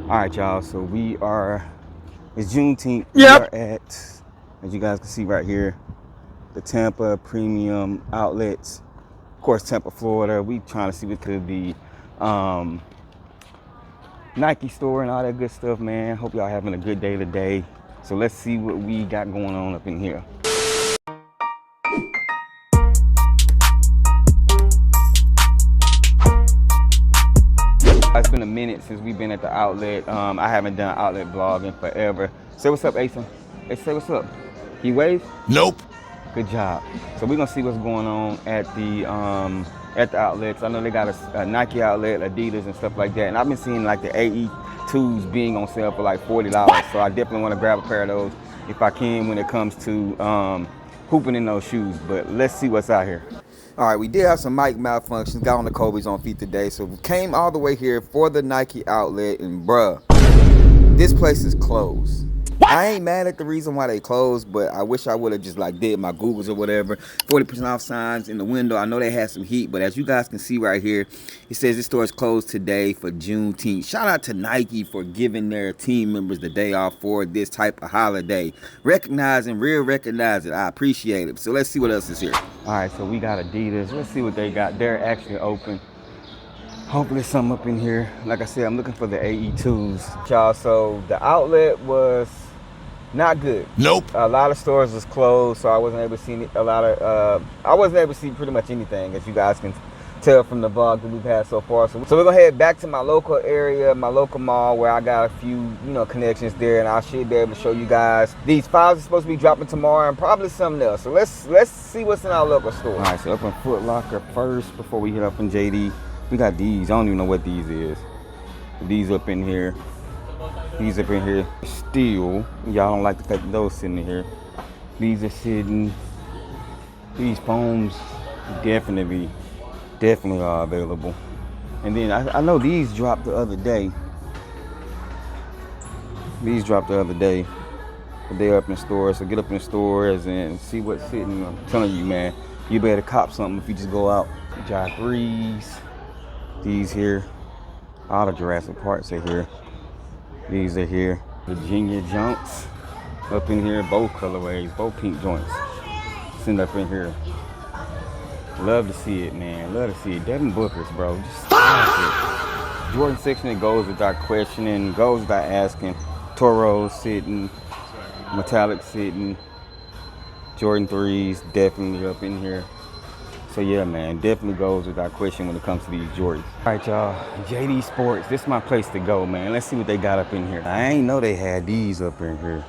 All right, y'all. So it's Juneteenth. Yep. We are at, as you guys can see right here, the Tampa Premium Outlets. Of course, Tampa, Florida. We trying to see what could be Nike store and all that good stuff, man. Hope y'all having a good day today. So let's see what we got going on up in here. It's been a minute since we've been at the outlet. I haven't done outlet vlogging forever. Say what's up, Asen. Hey, say what's up. You wave? Nope. Good job. So we're gonna see what's going on at the outlets. I know they got a Nike outlet, Adidas and stuff like that. And I've been seeing like the AE2s being on sale for like $40. So I definitely want to grab a pair of those if I can when it comes to hooping in those shoes. But let's see what's out here. All right, we did have some mic malfunctions. Got on the Kobe's on feet today, so we came all the way here for the Nike outlet, and bruh, this place is closed. I ain't mad at the reason why they closed, but I wish I would have just like did my Googles or whatever. 40% off signs in the window. I know they had some heat, but as you guys can see right here, it says this store is closed today for Juneteenth. Shout out to Nike for giving their team members the day off for this type of holiday. Recognize it. I appreciate it. So let's see what else is here. All right, so we got Adidas. Let's see what they got. They're actually open. Hopefully something up in here. Like I said, I'm looking for the AE2s. Y'all, so the outlet was not good. Nope. A lot of stores was closed, so I wasn't able to see I wasn't able to see pretty much anything, as you guys can tell from the vlog that we've had so far. So we're gonna head back to my local area, my local mall, where I got a few, connections there, and I should be able to show you guys. These files are supposed to be dropping tomorrow, and probably something else. So let's see what's in our local store. All right, so up in Foot Locker first, before we hit up in JD, we got these. I don't even know what these is. These up in here. These up in here still. Y'all don't like the fact that those sitting in here. These are sitting. These foams definitely are available. And then I know these dropped the other day. These dropped the other day. But they're up in stores. So get up in stores and see what's sitting. I'm telling you, man, you better cop something if you just go out. Jai 3s. These here. All the Jurassic Parks are here. These are here. Virginia Junks up in here, both colorways, both pink joints. Sitting up in here. Love to see it, man. Love to see it. Devin Booker's, bro. Just it. Jordan section, it goes without questioning, goes without asking. Toros sitting, metallic sitting. Jordan 3s definitely up in here. So yeah, man, definitely goes without question when it comes to these Jordans. All right, y'all, JD Sports, this is my place to go, man. Let's see what they got up in here. I ain't know they had these up in here.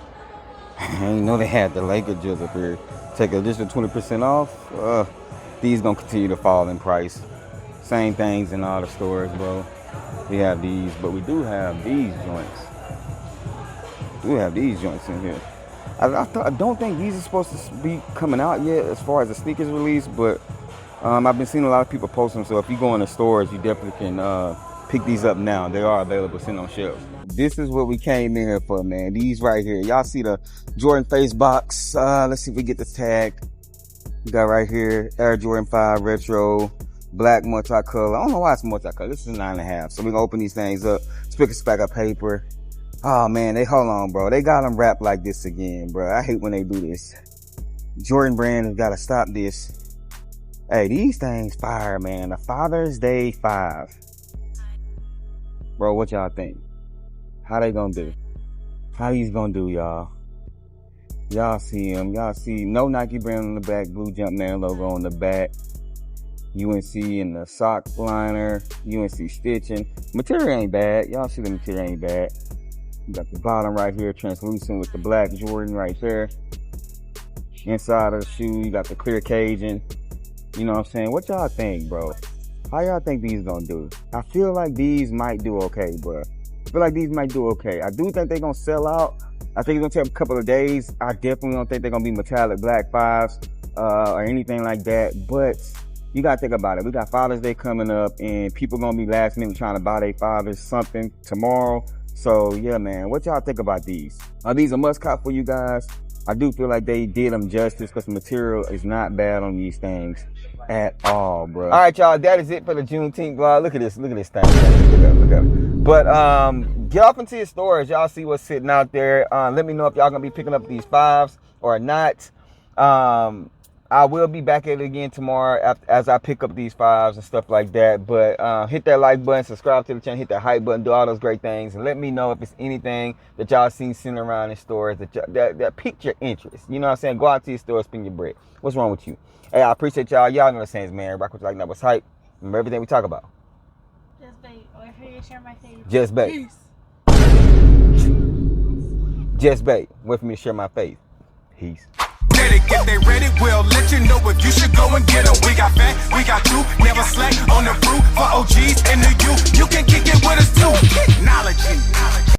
I ain't know they had the Laker Jills up here. Take an additional 20% off. These gonna continue to fall in price. Same things in all the stores, bro. We have these, but we do have these joints. We have these joints in here. I don't think these are supposed to be coming out yet as far as the sneakers release, but I've been seeing a lot of people post them, so if you go in the stores, you definitely can pick these up now. They are available, sitting on shelves. This is what we came in here for, man. These right here. Y'all see the Jordan face box. Let's see if we get the tag. We got right here, Air Jordan 5 Retro, black multicolor. I don't know why it's multicolor. This is 9.5. So we're gonna open these things up. Spick a stack of paper. Oh man, hold on, bro. They got them wrapped like this again, bro. I hate when they do this. Jordan brand has got to stop this. Hey, these things fire, man. The Father's Day 5. Bro, what y'all think? How they gonna do? How these gonna do, y'all? Y'all see them. Y'all see no Nike brand on the back, blue Jumpman logo on the back. UNC in the sock liner. UNC stitching. Material ain't bad. Y'all see the material ain't bad. You got the bottom right here, translucent with the black Jordan right there. Inside of the shoe, you got the clear caging. You know what I'm saying? What y'all think, bro? How y'all think these gonna do? I feel like these might do okay, bro. I feel like these might do okay. I do think they're gonna sell out. I think it's gonna take a couple of days. I definitely don't think they're gonna be metallic black 5s or anything like that. But you gotta think about it. We got Father's Day coming up, and people gonna be last minute trying to buy their fathers something tomorrow. So yeah, man, what y'all think about these? Are these a must cop for you guys? I do feel like they did them justice because the material is not bad on these things. at all, bro. All right, y'all, that is it for the Juneteenth vlog. Look at this thing. Look at it. But get off into your stores. Y'all see what's sitting out there. Let me know if y'all gonna be picking up these 5s or not. I will be back at it again tomorrow as I pick up these 5s and stuff like that. But hit that like button, subscribe to the channel, hit that hype button, do all those great things, and let me know if it's anything that y'all seen sitting around in stores that piqued your interest. You know what I'm saying? Go out to your store, spend your bread. What's wrong with you? Hey, I appreciate y'all. Y'all know the saying, man. Rock with you like that was hype. Remember everything we talk about. Just bait. Wait for you to share my face. Just bait. Peace. Just bait. Wait for me to share my faith. Peace. If they ready, we'll let you know if you should go and get them. We got fat, we got you, never slack on the route for OGs and the youth. You can kick it with us too. KICKnology.